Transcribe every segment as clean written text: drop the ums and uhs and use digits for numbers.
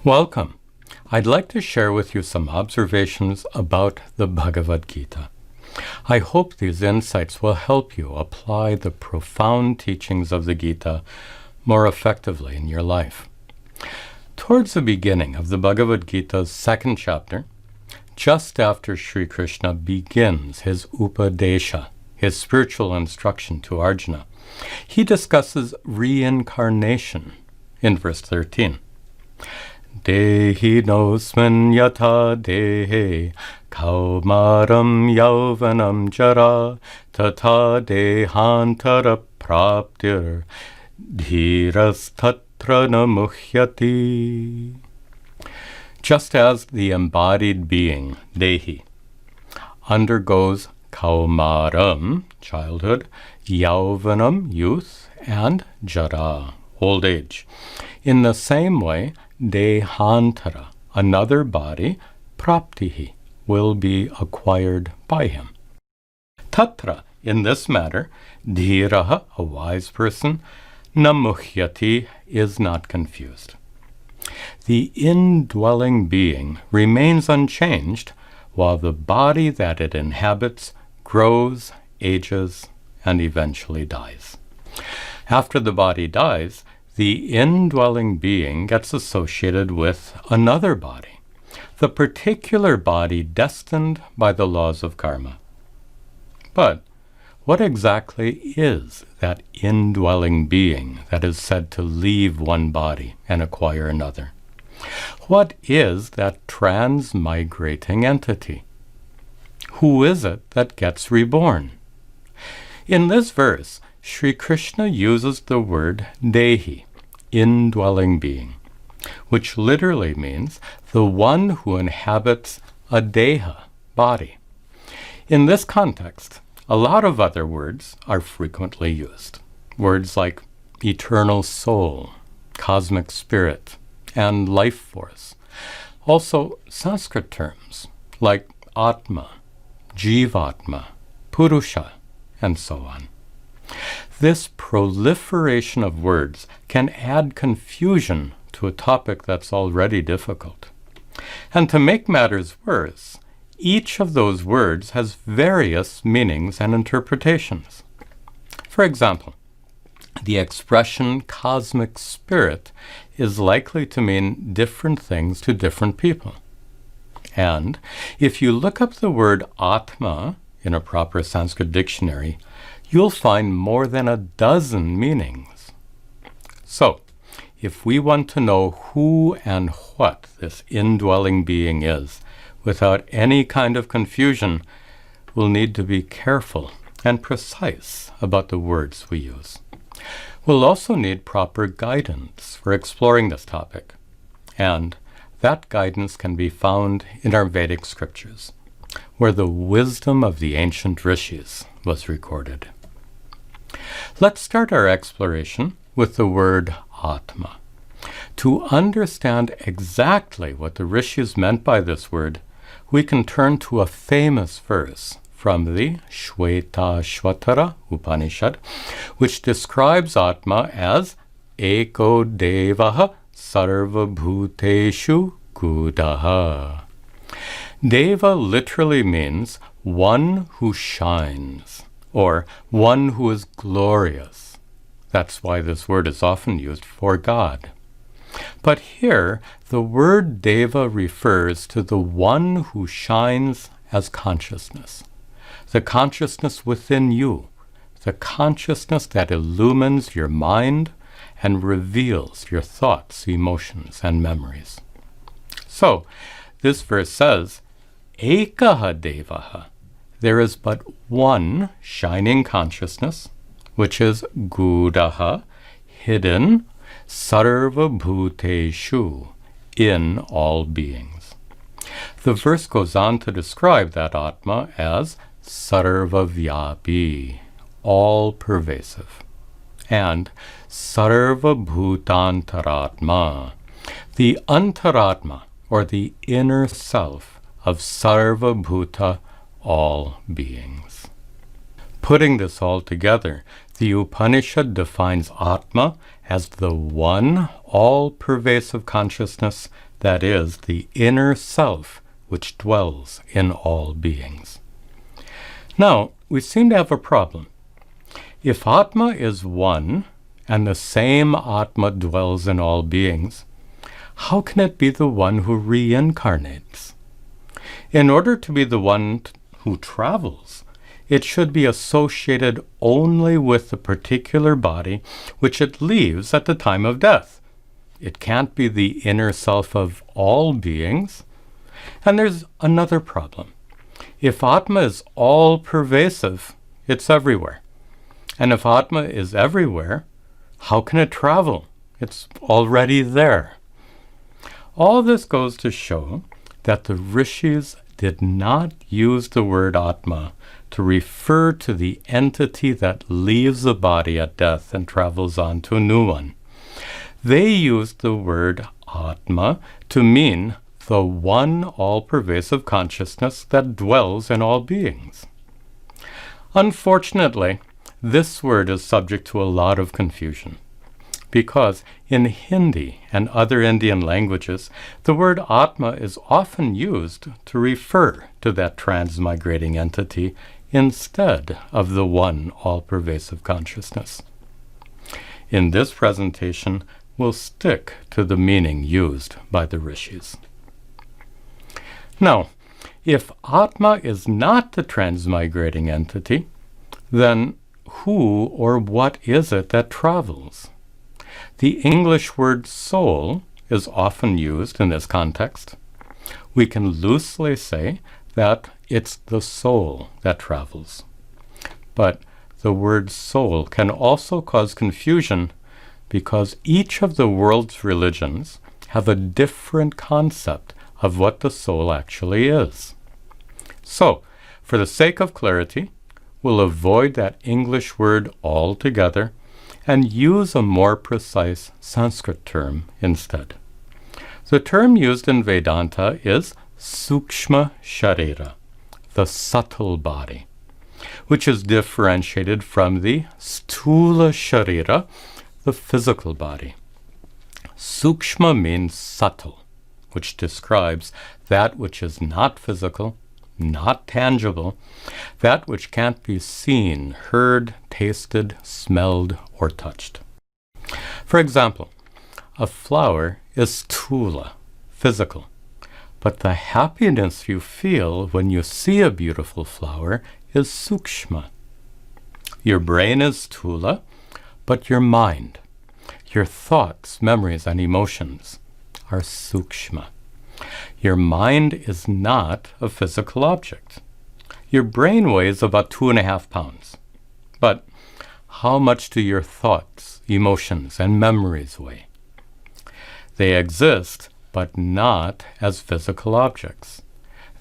Welcome. I'd like to share with you some observations about the Bhagavad Gita. I hope these insights will help you apply the profound teachings of the Gita more effectively in your life. Towards the beginning of the Bhagavad Gita's second chapter, just after Sri Krishna begins his Upadesha, his spiritual instruction to Arjuna, he discusses reincarnation in verse 13. Dehi nosmin yata dehe kaumaram yauvanam jara tata dehantara praptir dhiras tatra namuhyati. Just as the embodied being, Dehi, undergoes kaumaram, childhood, yauvanam, youth, and jara, old age, in the same way, Dehantara, another body, praptihi, will be acquired by him. Tatra, in this matter, dhiraha, a wise person, namuhyati, is not confused. The indwelling being remains unchanged, while the body that it inhabits grows, ages, and eventually dies. After the body dies, the indwelling being gets associated with another body, the particular body destined by the laws of karma. But what exactly is that indwelling being that is said to leave one body and acquire another? What is that transmigrating entity? Who is it that gets reborn? In this verse, Sri Krishna uses the word Dehi, indwelling being, which literally means the one who inhabits a deha, body. In this context, a lot of other words are frequently used. Words like eternal soul, cosmic spirit, and life force. Also, Sanskrit terms like Atma, Jivatma, Purusha, and so on. This proliferation of words can add confusion to a topic that's already difficult. And to make matters worse, each of those words has various meanings and interpretations. For example, the expression cosmic spirit is likely to mean different things to different people. And if you look up the word Atma in a proper Sanskrit dictionary, you'll find more than a dozen meanings. So, if we want to know who and what this indwelling being is, without any kind of confusion, we'll need to be careful and precise about the words we use. We'll also need proper guidance for exploring this topic, and that guidance can be found in our Vedic scriptures, where the wisdom of the ancient rishis was recorded. Let's start our exploration with the word Atma. To understand exactly what the rishis meant by this word, we can turn to a famous verse from the Shvetashvatara Upanishad, which describes Atma as Eko Devaha Sarva Bhuteshu Gudaha. Deva literally means one who shines, or one who is glorious. That's why this word is often used for God. But here, the word Deva refers to the one who shines as consciousness, the consciousness within you, the consciousness that illumines your mind and reveals your thoughts, emotions, and memories. So, this verse says, Ekaha Devaha, there is but one shining consciousness, which is Gudaha, hidden, Sarva Bhuteshu, in all beings. The verse goes on to describe that Atma as Sarva Vyapi, all-pervasive. And Sarva Bhutantaratma, the Antaratma, or the inner self of Sarva Bhuta, all beings. Putting this all together, the Upanishad defines Atma as the one all-pervasive consciousness that is the inner self which dwells in all beings. Now, we seem to have a problem. If Atma is one, and the same Atma dwells in all beings, how can it be the one who reincarnates? In order to be the one who travels, it should be associated only with the particular body which it leaves at the time of death. It can't be the inner self of all beings. And there's another problem. If Atma is all-pervasive, it's everywhere. And if Atma is everywhere, how can it travel? It's already there. All this goes to show that the rishis did not use the word Atma to refer to the entity that leaves the body at death and travels on to a new one. They used the word Atma to mean the one all-pervasive consciousness that dwells in all beings. Unfortunately, this word is subject to a lot of confusion, because in Hindi and other Indian languages, the word Atma is often used to refer to that transmigrating entity instead of the one all-pervasive consciousness. In this presentation, we'll stick to the meaning used by the rishis. Now, if Atma is not the transmigrating entity, then who or what is it that travels? The English word soul is often used in this context. We can loosely say that it's the soul that travels. But the word soul can also cause confusion because each of the world's religions have a different concept of what the soul actually is. So, for the sake of clarity, we'll avoid that English word altogether and use a more precise Sanskrit term instead. The term used in Vedanta is Sukshma Sharira, the subtle body, which is differentiated from the Sthula Sharira, the physical body. Sukshma means subtle, which describes that which is not physical, not tangible, that which can't be seen, heard, tasted, smelled, or touched. For example, a flower is sthula, physical, but the happiness you feel when you see a beautiful flower is sukshma. Your brain is sthula, but your mind, your thoughts, memories, and emotions are sukshma. Your mind is not a physical object. Your brain weighs about 2.5 pounds. But how much do your thoughts, emotions, and memories weigh? They exist, but not as physical objects.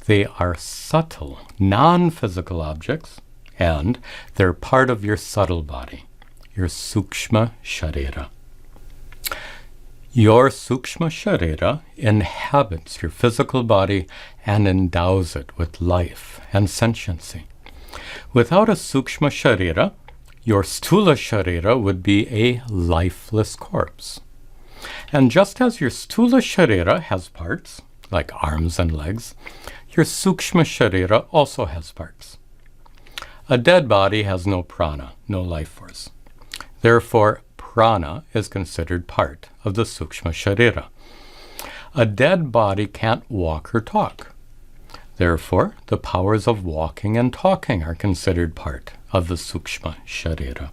They are subtle, non-physical objects, and they're part of your subtle body, your Sukshma Sharira. Your Sukshma Sharira inhabits your physical body and endows it with life and sentiency. Without a Sukshma Sharira, your Sthula Sharira would be a lifeless corpse. And just as your Sthula Sharira has parts, like arms and legs, your Sukshma Sharira also has parts. A dead body has no prana, no life force. Therefore, prana is considered part of the Sukshma Sharira. A dead body can't walk or talk. Therefore, the powers of walking and talking are considered part of the Sukshma Sharira.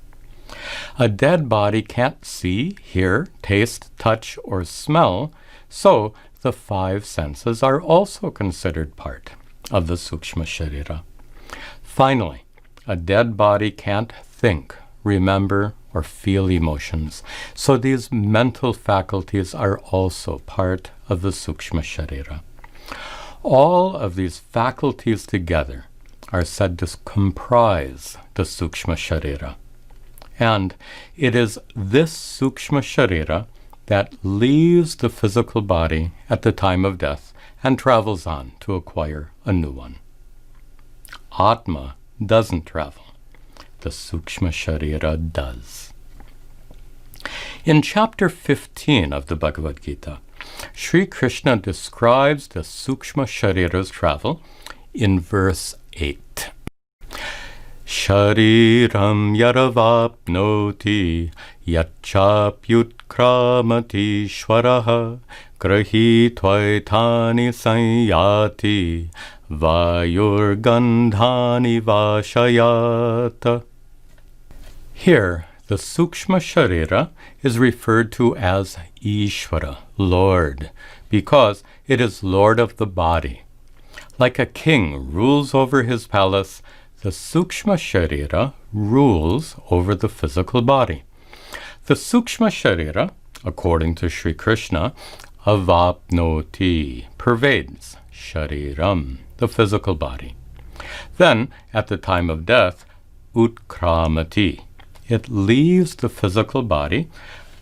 A dead body can't see, hear, taste, touch, or smell, so the 5 senses are also considered part of the Sukshma Sharira. Finally, a dead body can't think, remember, or feel emotions, so these mental faculties are also part of the Sukshma Sharira. All of these faculties together are said to comprise the Sukshma Sharira. And it is this Sukshma Sharira that leaves the physical body at the time of death and travels on to acquire a new one. Atma doesn't travel. The Sukshma Sharira does. In chapter 15 of the Bhagavad Gita, Sri Krishna describes the Sukshma Sharira's travel in verse 8. Shariram yaravapnoti yachapyutkramati shwaraha grahitvaitani sanyati vayurgandhani vashayata. Here, the Sukshma Sharira is referred to as Ishvara, Lord, because it is Lord of the body. Like a king rules over his palace, the Sukshma Sharira rules over the physical body. The Sukshma Sharira, according to Sri Krishna, avapnoti, pervades Shariram, the physical body. Then, at the time of death, utkramati, it leaves the physical body,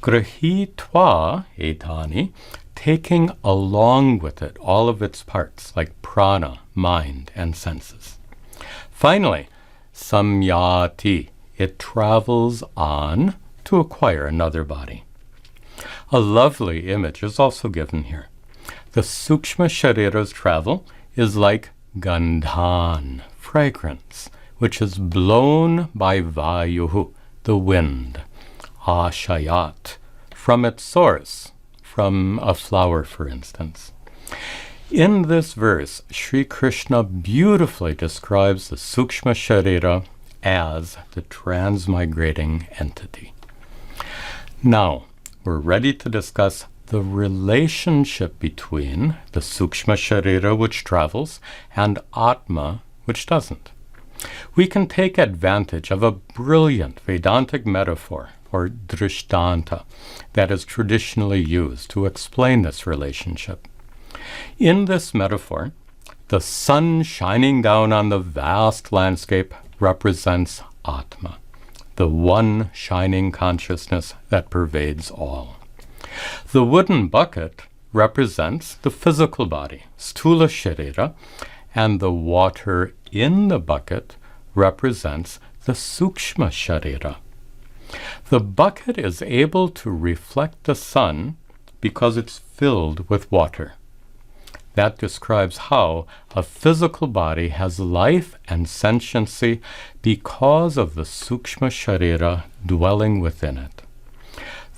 grahitva etani, taking along with it all of its parts, like prana, mind, and senses. Finally, samyati, it travels on to acquire another body. A lovely image is also given here. The Sukshma Sharira's travel is like gandhan, fragrance, which is blown by vayuhu, the wind, ashayat, from its source, from a flower, for instance. In this verse, Sri Krishna beautifully describes the Sukshma Sharira as the transmigrating entity. Now, we're ready to discuss the relationship between the Sukshma Sharira, which travels, and Atma, which doesn't. We can take advantage of a brilliant Vedantic metaphor, or drishtanta, that is traditionally used to explain this relationship. In this metaphor, the sun shining down on the vast landscape represents Atma, the one shining consciousness that pervades all. The wooden bucket represents the physical body, Sthula Sharira, and the water in the bucket represents the Sukshma Sharira. The bucket is able to reflect the sun because it's filled with water. That describes how a physical body has life and sentiency because of the Sukshma Sharira dwelling within it.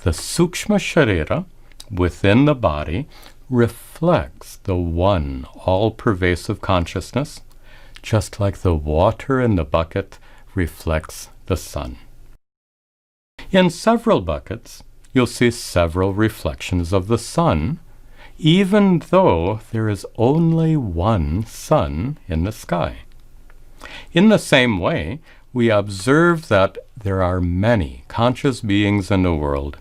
The Sukshma Sharira within the body reflects the one all-pervasive consciousness, just like the water in the bucket reflects the sun. In several buckets, you'll see several reflections of the sun, even though there is only one sun in the sky. In the same way, we observe that there are many conscious beings in the world,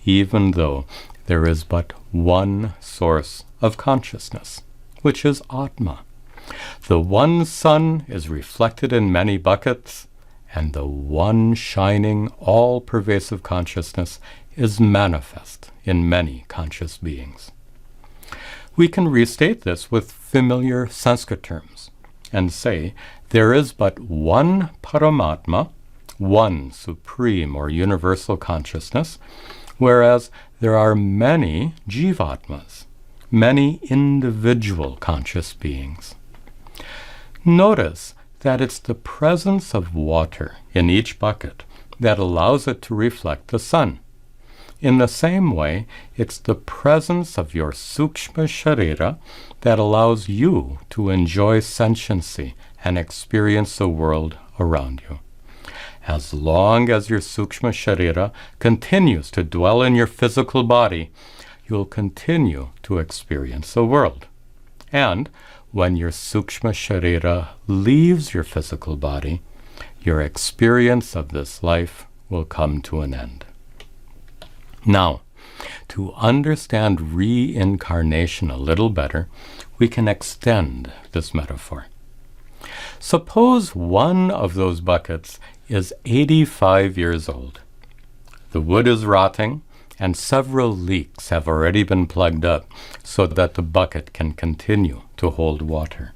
even though there is but one source of consciousness, which is Atma. The one sun is reflected in many buckets, and the one shining, all-pervasive consciousness is manifest in many conscious beings. We can restate this with familiar Sanskrit terms and say there is but one Paramatma, one supreme or universal consciousness, whereas there are many Jivatmas, many individual conscious beings. Notice that it's the presence of water in each bucket that allows it to reflect the sun. In the same way, it's the presence of your Sukshma Sharira that allows you to enjoy sentiency and experience the world around you. As long as your Sukshma Sharira continues to dwell in your physical body, you'll continue to experience the world. And when your Sukshma Sharira leaves your physical body, your experience of this life will come to an end. Now, to understand reincarnation a little better, we can extend this metaphor. Suppose one of those buckets is 85 years old. The wood is rotting, and several leaks have already been plugged up so that the bucket can continue to hold water.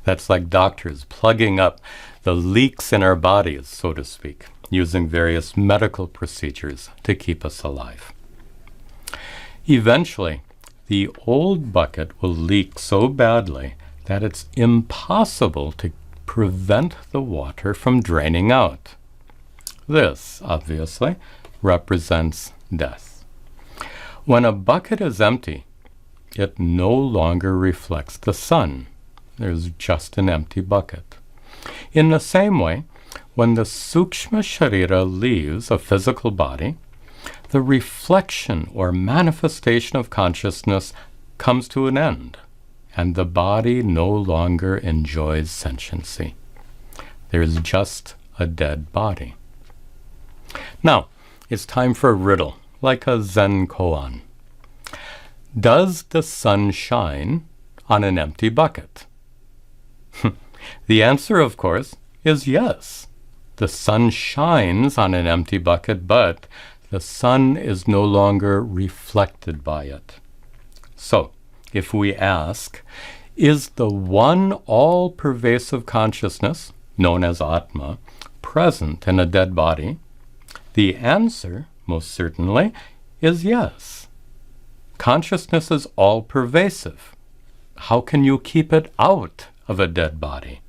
That's like doctors plugging up the leaks in our bodies, so to speak, using various medical procedures to keep us alive. Eventually, the old bucket will leak so badly that it's impossible to prevent the water from draining out. This, obviously, represents death. When a bucket is empty, it no longer reflects the sun. There's just an empty bucket. In the same way, when the Sukshma Sharira leaves a physical body, the reflection or manifestation of consciousness comes to an end, and the body no longer enjoys sentiency. There's just a dead body. Now, it's time for a riddle, like a Zen koan. Does the sun shine on an empty bucket? The answer, of course, is yes. The sun shines on an empty bucket, but the sun is no longer reflected by it. So, if we ask, is the one all-pervasive consciousness, known as Atma, present in a dead body? The answer, most certainly, is yes. Consciousness is all-pervasive. How can you keep it out of a dead body?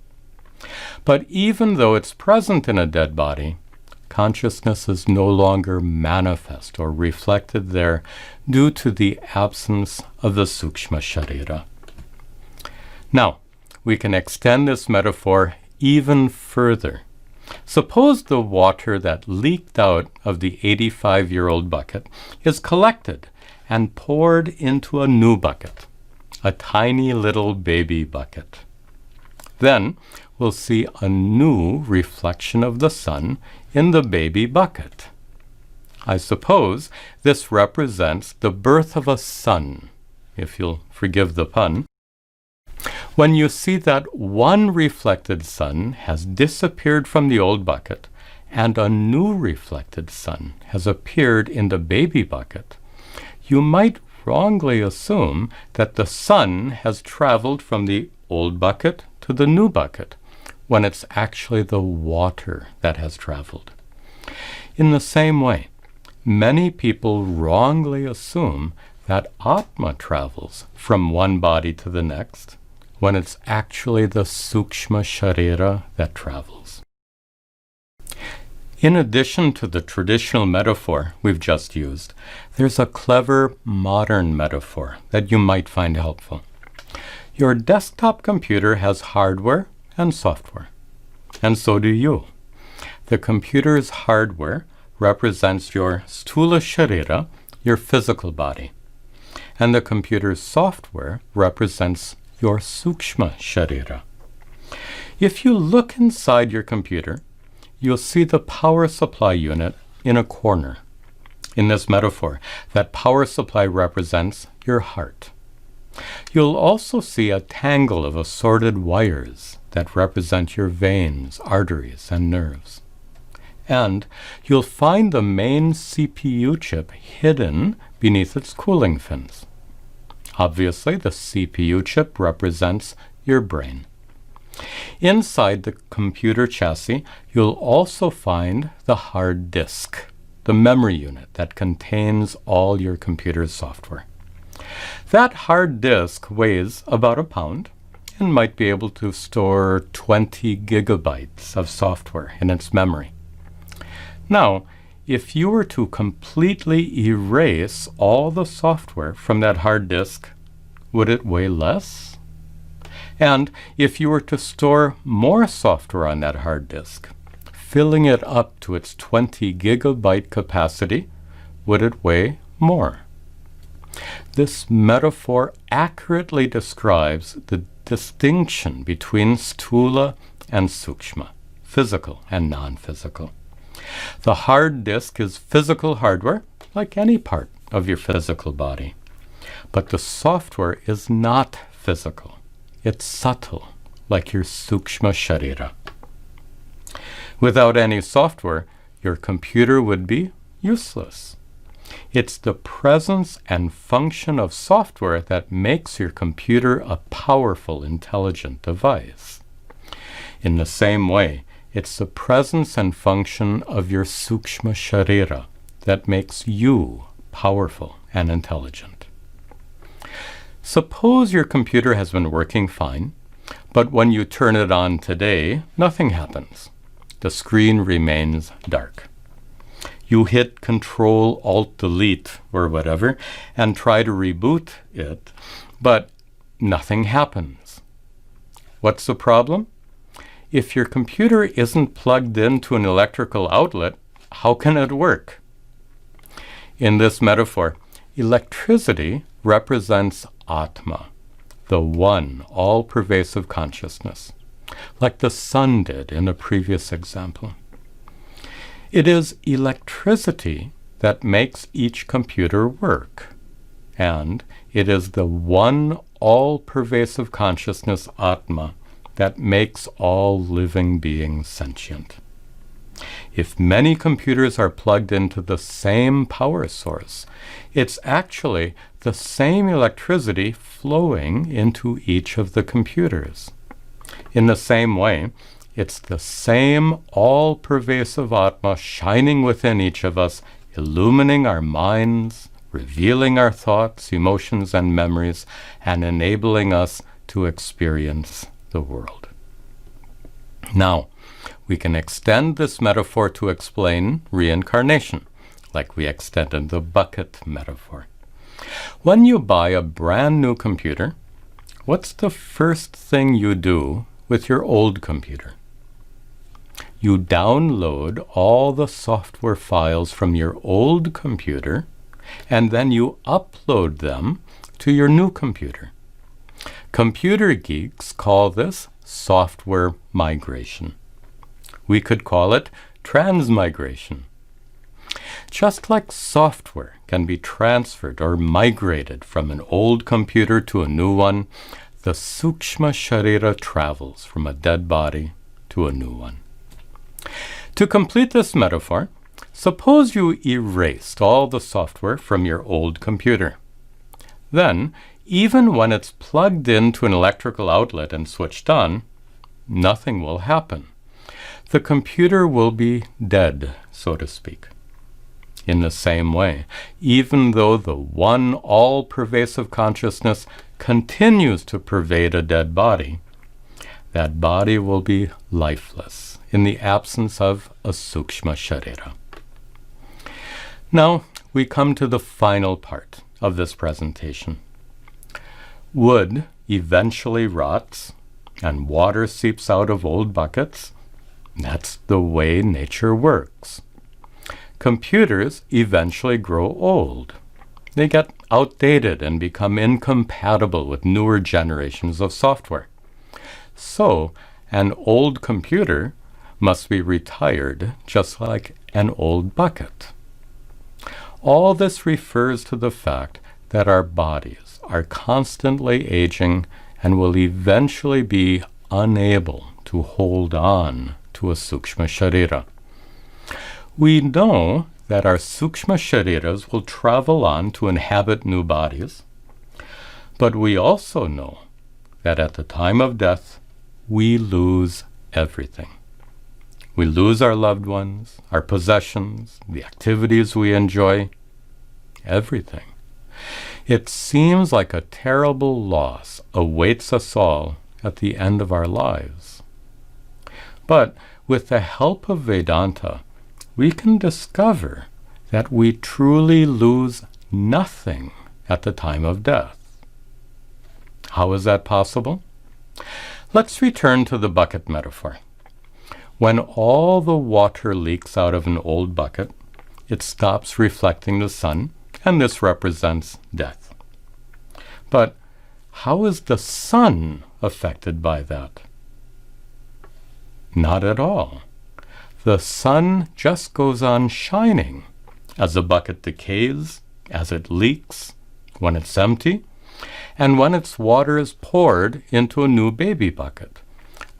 But even though it's present in a dead body, consciousness is no longer manifest or reflected there due to the absence of the Sukshma Sharira. Now, we can extend this metaphor even further. Suppose the water that leaked out of the 85-year-old bucket is collected and poured into a new bucket, a tiny little baby bucket. Then we'll see a new reflection of the sun in the baby bucket. I suppose this represents the birth of a son, if you'll forgive the pun. When you see that one reflected sun has disappeared from the old bucket and a new reflected sun has appeared in the baby bucket, you might wrongly assume that the sun has traveled from the old bucket to the new bucket, when it's actually the water that has traveled. In the same way, many people wrongly assume that Atma travels from one body to the next, when it's actually the Sukshma Sharira that travels. In addition to the traditional metaphor we've just used, there's a clever modern metaphor that you might find helpful. Your desktop computer has hardware and software, and so do you. The computer's hardware represents your Sthula Sharira, your physical body, and the computer's software represents your Sukshma Sharira. If you look inside your computer, you'll see the power supply unit in a corner. In this metaphor, that power supply represents your heart. You'll also see a tangle of assorted wires that represent your veins, arteries, and nerves. And you'll find the main CPU chip hidden beneath its cooling fins. Obviously, the CPU chip represents your brain. Inside the computer chassis, you'll also find the hard disk, the memory unit that contains all your computer's software. That hard disk weighs about a pound and might be able to store 20 gigabytes of software in its memory. Now, if you were to completely erase all the software from that hard disk, would it weigh less? And if you were to store more software on that hard disk, filling it up to its 20 gigabyte capacity, would it weigh more? This metaphor accurately describes the distinction between Sthula and Sukshma, physical and non-physical. The hard disk is physical hardware, like any part of your physical body. But the software is not physical. It's subtle, like your Sukshma Sharira. Without any software, your computer would be useless. It's the presence and function of software that makes your computer a powerful, intelligent device. In the same way, it's the presence and function of your Sukshma Sharira that makes you powerful and intelligent. Suppose your computer has been working fine, but when you turn it on today, nothing happens. The screen remains dark. You hit Control-Alt-Delete or whatever and try to reboot it, but nothing happens. What's the problem? If your computer isn't plugged into an electrical outlet, how can it work? In this metaphor, electricity represents Atma, the one, all-pervasive consciousness, like the sun did in a previous example. It is electricity that makes each computer work, and it is the one, all-pervasive consciousness, Atma, that makes all living beings sentient. If many computers are plugged into the same power source, it's actually the same electricity flowing into each of the computers. In the same way, it's the same all-pervasive Atma shining within each of us, illumining our minds, revealing our thoughts, emotions, and memories, and enabling us to experience the world. Now, we can extend this metaphor to explain reincarnation, like we extended the bucket metaphor. When you buy a brand new computer, what's the first thing you do with your old computer? You download all the software files from your old computer, and then you upload them to your new computer. Computer geeks call this software migration. We could call it transmigration. Just like software can be transferred or migrated from an old computer to a new one, the Sukshma Sharira travels from a dead body to a new one. To complete this metaphor, suppose you erased all the software from your old computer. Then, even when it's plugged into an electrical outlet and switched on, nothing will happen. The computer will be dead, so to speak. In the same way, even though the one all-pervasive consciousness continues to pervade a dead body, that body will be lifeless in the absence of a Sukshma Sharira. Now, we come to the final part of this presentation. Wood eventually rots, and water seeps out of old buckets. That's the way nature works. Computers eventually grow old. They get outdated and become incompatible with newer generations of software. So, an old computer must be retired just like an old bucket. All this refers to the fact that our bodies are constantly aging and will eventually be unable to hold on to a Sukshma Sharira. We know that our Sukshma Shariras will travel on to inhabit new bodies, but we also know that at the time of death, we lose everything. We lose our loved ones, our possessions, the activities we enjoy, everything. It seems like a terrible loss awaits us all at the end of our lives. But with the help of Vedanta, we can discover that we truly lose nothing at the time of death. How is that possible? Let's return to the bucket metaphor. When all the water leaks out of an old bucket, it stops reflecting the sun, and this represents death. But how is the sun affected by that? Not at all. The sun just goes on shining as the bucket decays, as it leaks, when it's empty, and when its water is poured into a new baby bucket.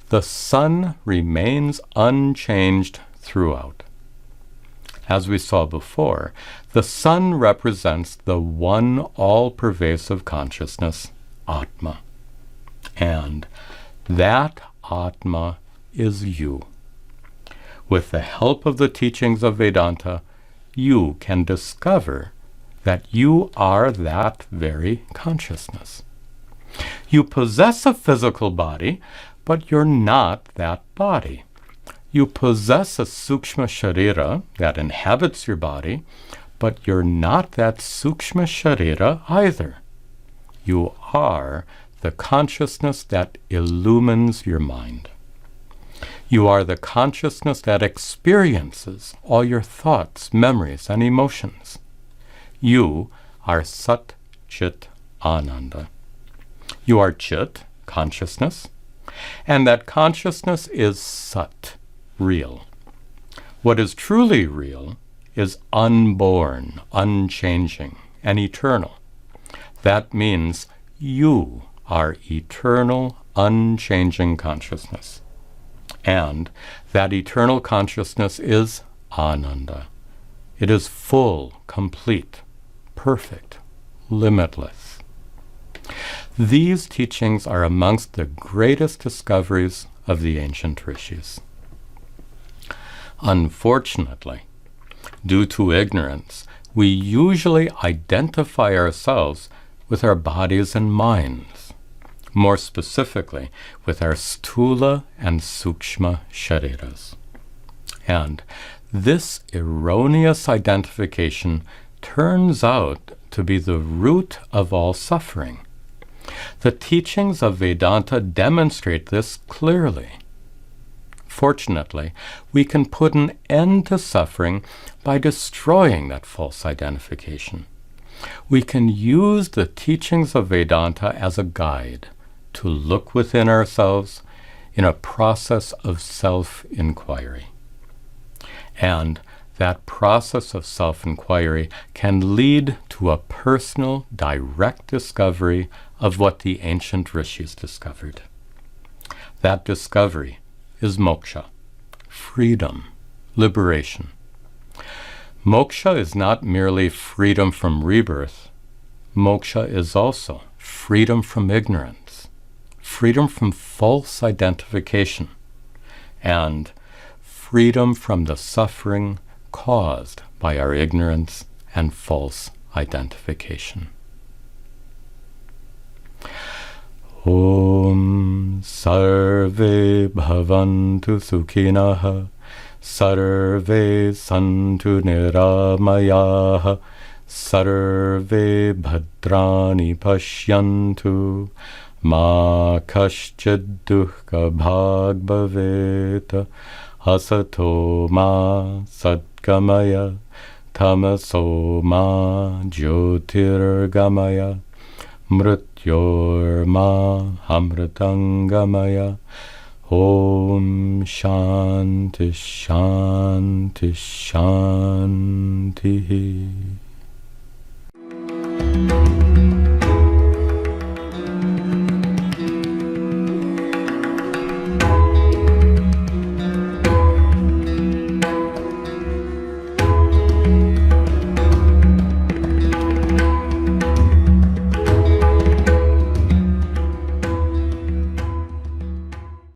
the sun remains unchanged throughout. As we saw before, the sun represents the one all-pervasive consciousness, Atma. And that Atma is you. With the help of the teachings of Vedanta, you can discover that you are that very consciousness. You possess a physical body, but you're not that body. You possess a sukshma sharira that inhabits your body, but you're not that sukshma sharira either. You are the consciousness that illumines your mind. You are the consciousness that experiences all your thoughts, memories, and emotions. You are Sat Chit Ananda. You are Chit, consciousness, and that consciousness is Sat, real. What is truly real is unborn, unchanging, and eternal. That means you are eternal, unchanging consciousness. And that eternal consciousness is Ananda. It is full, complete, perfect, limitless. These teachings are amongst the greatest discoveries of the ancient rishis. Unfortunately, due to ignorance, we usually identify ourselves with our bodies and minds, more specifically with our sthula and sukshma shariras. And this erroneous identification turns out to be the root of all suffering. The teachings of Vedanta demonstrate this clearly. Fortunately, we can put an end to suffering by destroying that false identification. We can use the teachings of Vedanta as a guide to look within ourselves in a process of self-inquiry. And that process of self-inquiry can lead to a personal, direct discovery of what the ancient rishis discovered. That discovery is moksha, freedom, liberation. Moksha is not merely freedom from rebirth. Moksha is also freedom from ignorance, freedom from false identification, and freedom from the suffering caused by our ignorance and false identification. Om Sarve Bhavantu Sukhinah Sarve Santu Niramayah Sarve Bhadrani Pashyantu Ma Kaschid Dukkha Bhag Bhavet Asato Ma Satgamaya Tamaso Ma Jyotirgamaya Mrityorma Amritangamaya Om Shanti Shanti Shanti.